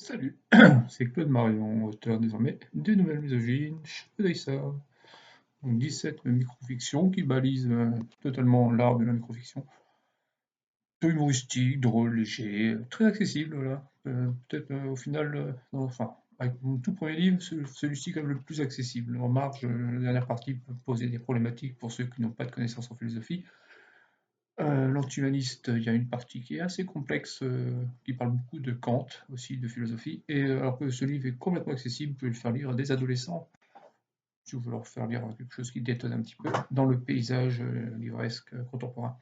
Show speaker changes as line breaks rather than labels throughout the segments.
Salut, c'est Claude Marion, auteur désormais des Nouvelles Misogynes chez Odessa. Donc 17 micro-fictions qui balisent totalement l'art de la micro-fiction. Peu humoristique, drôle, léger, très accessible, voilà. Peut-être au final, non, enfin, avec mon tout premier livre, celui-ci quand même le plus accessible. En marge, la dernière partie peut poser des problématiques pour ceux qui n'ont pas de connaissances en philosophie. L'anti-humaniste, il y a une partie qui est assez complexe, qui parle beaucoup de Kant, aussi de philosophie, et alors que ce livre est complètement accessible, vous pouvez le faire lire à des adolescents, si vous voulez leur faire lire quelque chose qui détonne un petit peu dans le paysage livresque contemporain.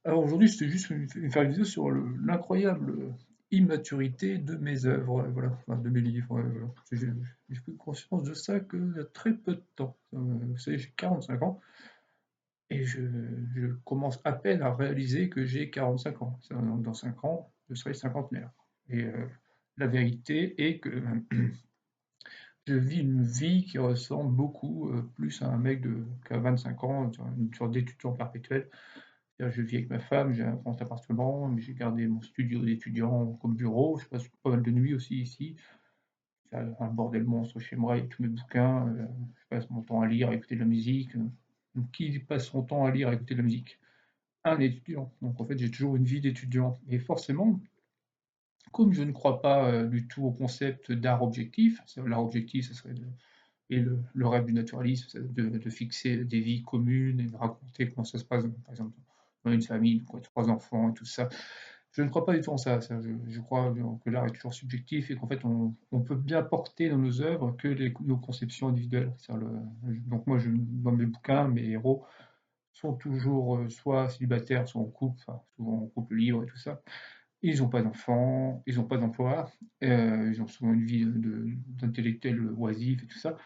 Alors aujourd'hui, c'était juste faire une vidéo sur l'incroyable immaturité de mes œuvres, voilà, enfin, de mes livres. Voilà. J'ai pris conscience de ça qu'il y a très peu de temps. Vous savez, j'ai 45 ans. Et je commence à peine à réaliser que j'ai 45 ans. Dans 5 ans, je serai cinquantenaire. Et la vérité est que je vis une vie qui ressemble beaucoup plus à un mec qu'à 25 ans, une sorte d'étudiant perpétuel. Je vis avec ma femme, j'ai un grand appartement, mais j'ai gardé mon studio d'étudiant comme bureau. Je passe pas mal de nuits aussi ici. C'est un bordel monstre chez moi, il y a tous mes bouquins. Je passe mon temps à lire, à écouter de la musique. Donc, qui passe son temps à lire, à écouter de la musique? Un étudiant. Donc en fait, j'ai toujours une vie d'étudiant. Et forcément, comme je ne crois pas du tout au concept d'art objectif, l'art objectif, ça serait et le rêve du naturalisme, c'est de fixer des vies communes et de raconter comment ça se passe, par exemple, dans une famille, quoi, trois enfants et tout ça. Je ne crois pas du tout en ça. Je crois que l'art est toujours subjectif et qu'en fait, on peut bien porter dans nos œuvres que nos conceptions individuelles. Donc moi, dans mes bouquins, mes héros sont toujours soit célibataires, soit en couple, enfin, souvent en couple libre et tout ça. Ils n'ont pas d'enfants, ils n'ont pas d'emploi, ils ont souvent une vie d'intellectuel oisif et tout ça.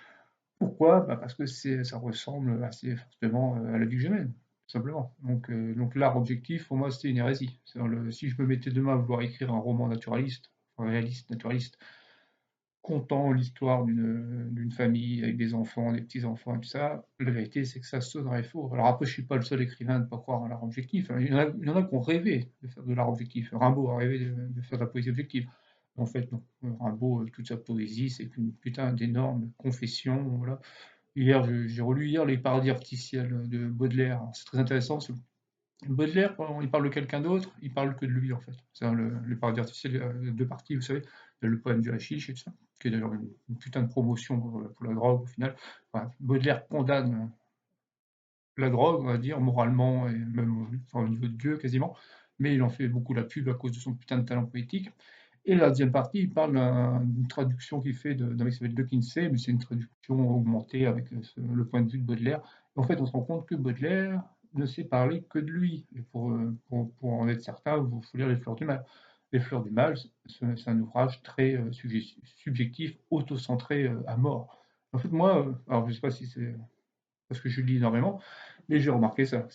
Pourquoi? Bah parce que ça ressemble assez fortement à la vie que je mène, tout simplement. Donc l'art objectif, pour moi, c'était une hérésie. Si je me mettais demain à vouloir écrire un roman naturaliste, réaliste, naturaliste, contant l'histoire d'une famille avec des enfants, des petits-enfants et tout ça, la vérité, c'est que ça sonnerait faux. Alors après, je suis pas le seul écrivain à ne pas croire en l'art objectif, hein. Il y en a qui ont rêvé de faire de l'art objectif. Rimbaud a rêvé de faire de la poésie objective. En fait, non. Rimbaud, toute sa poésie, c'est une putain d'énorme confession. Voilà. J'ai relu hier Les paradis artificiels de Baudelaire. Alors, c'est très intéressant. Baudelaire, quand il parle de quelqu'un d'autre, il parle que de lui, en fait. C'est le paradis artificiel, deux parties, vous savez. Il y a le poème du hashish et tout ça, qui est d'ailleurs une putain de promotion pour la drogue, au final. Enfin, Baudelaire condamne la drogue, on va dire, moralement, et même enfin, au niveau de Dieu, quasiment. Mais il en fait beaucoup la pub à cause de son putain de talent poétique. Et la deuxième partie, il parle d'une traduction qu'il fait d'un mec qui s'appelle De Quincey, mais c'est une traduction augmentée avec le point de vue de Baudelaire. Et en fait, on se rend compte que Baudelaire ne sait parler que de lui. Et pour en être certain, il faut lire Les Fleurs du Mal. Les Fleurs du Mal, c'est un ouvrage très subjectif, autocentré à mort. En fait, moi, alors je ne sais pas si c'est parce que je lis énormément, mais j'ai remarqué ça.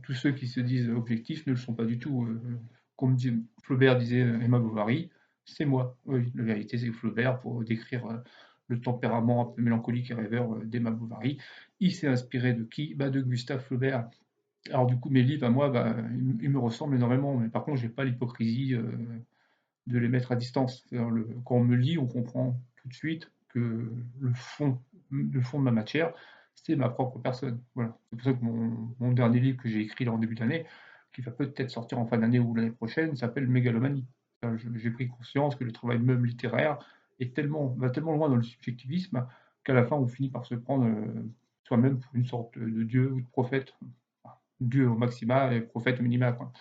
Tous ceux qui se disent objectifs ne le sont pas du tout. Comme Flaubert disait Emma Bovary, c'est moi. Oui, la vérité, c'est que Flaubert, pour décrire le tempérament un peu mélancolique et rêveur d'Emma Bovary, il s'est inspiré de qui? Bah, de Gustave Flaubert. Alors du coup, mes livres à moi, bah, ils me ressemblent énormément, mais par contre, j'ai pas l'hypocrisie de les mettre à distance. Quand on me lit, on comprend tout de suite que le fond de ma matière, c'est ma propre personne. Voilà. C'est pour ça que mon dernier livre que j'ai écrit là en début d'année, qui va peut-être sortir en fin d'année ou l'année prochaine, s'appelle Mégalomanie. J'ai pris conscience que le travail même littéraire va tellement loin dans le subjectivisme qu'à la fin, on finit par se prendre soi-même pour une sorte de dieu ou de prophète. Enfin, Dieu au maxima et prophète au minima, quoi.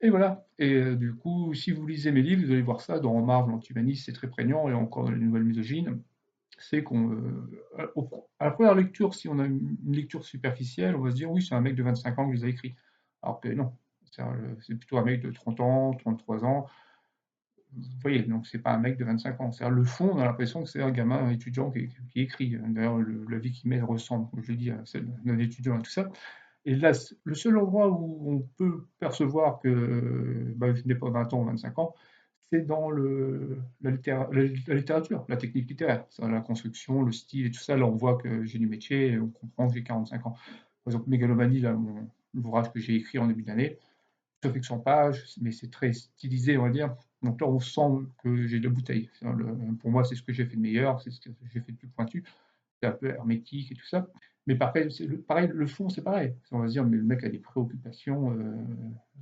Et voilà. Et du coup, si vous lisez mes livres, vous allez voir ça dans En marge, l'antihumanisme, c'est très prégnant, et encore dans Les Nouvelles Misogynes, c'est à la première lecture, si on a une lecture superficielle, on va se dire oui, c'est un mec de 25 ans qui les a écrits. Alors que non, c'est plutôt un mec de 30 ans, 33 ans. Vous voyez, donc c'est pas un mec de 25 ans. C'est-à-dire le fond, on a l'impression que c'est un gamin, un étudiant qui écrit. D'ailleurs, la vie qu'il mène ressemble, comme je l'ai dit, à celle d'un étudiant et tout ça. Et là, le seul endroit où on peut percevoir que bah, je n'ai pas 20 ans ou 25 ans, c'est dans la littérature, la technique littéraire, la construction, le style et tout ça. Là, on voit que j'ai du métier et on comprend que j'ai 45 ans. Par exemple, Mégalomanie, là, l'ouvrage que j'ai écrit en début d'année, ça fait que 100 pages, mais c'est très stylisé, on va dire. Donc là, on sent que j'ai de la bouteille. Pour moi, c'est ce que j'ai fait de meilleur, c'est ce que j'ai fait de plus pointu. C'est un peu hermétique et tout ça. Mais pareil, pareil, le fond, c'est pareil. On va se dire, mais le mec a des préoccupations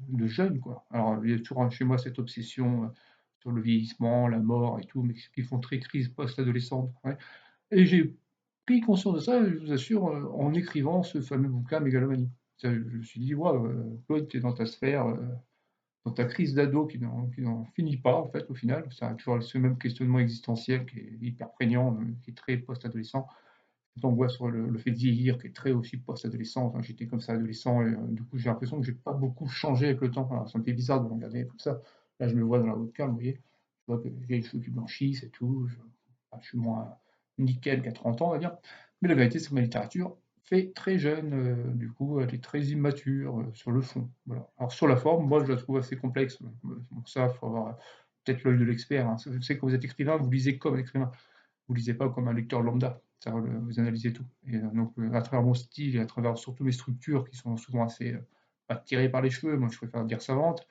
de jeune, quoi. Alors, il y a toujours chez moi cette obsession sur le vieillissement, la mort et tout, mais qui font très crise post-adolescente. Ouais. Et j'ai pris conscience de ça, je vous assure, en écrivant ce fameux bouquin Mégalomanie. Je me suis dit, waouh, Claude, tu es dans ta sphère, dans ta crise d'ado qui n'en finit pas, en fait, au final. Ça a toujours ce même questionnement existentiel qui est hyper prégnant, qui est très post-adolescent. On voit sur le fait de vieillir, qui est très aussi post-adolescent. Enfin, j'étais comme ça adolescent, et du coup, j'ai l'impression que j'ai pas beaucoup changé avec le temps. Alors, ça me fait bizarre de me regarder comme ça. Là, je me vois dans la webcam, vous voyez. Je vois que j'ai les cheveux qui blanchissent et tout. Enfin, je suis moins nickel qu'à 30 ans, on va dire. Mais la vérité, c'est que ma littérature fait très jeune, du coup, elle est très immature sur le fond. Voilà. Alors, sur la forme, moi, je la trouve assez complexe. Pour ça, il faut avoir peut-être l'œil de l'expert. Hein. Je sais que quand vous êtes écrivain, vous lisez comme un écrivain. Vous lisez pas comme un lecteur lambda, ça, vous analysez tout. Et donc, à travers mon style et à travers surtout mes structures qui sont souvent assez pas tirées par les cheveux, moi je préfère dire savantes,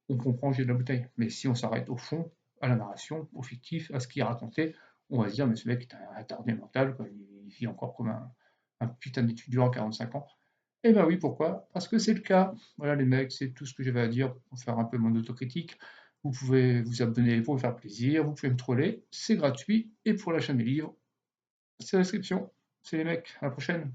on comprend que j'ai de la bouteille. Mais si on s'arrête au fond, à la narration, au fictif, à ce qui est raconté, on va se dire, mais ce mec est un attardé mental, quoi. Il vit encore comme un putain d'étudiant à 45 ans. Eh ben oui, pourquoi? Parce que c'est le cas. Voilà les mecs, c'est tout ce que j'avais à dire pour faire un peu mon autocritique. Vous pouvez vous abonner pour me faire plaisir, vous pouvez me troller, c'est gratuit. Et pour l'achat de mes livres, c'est la description. C'est les mecs, à la prochaine.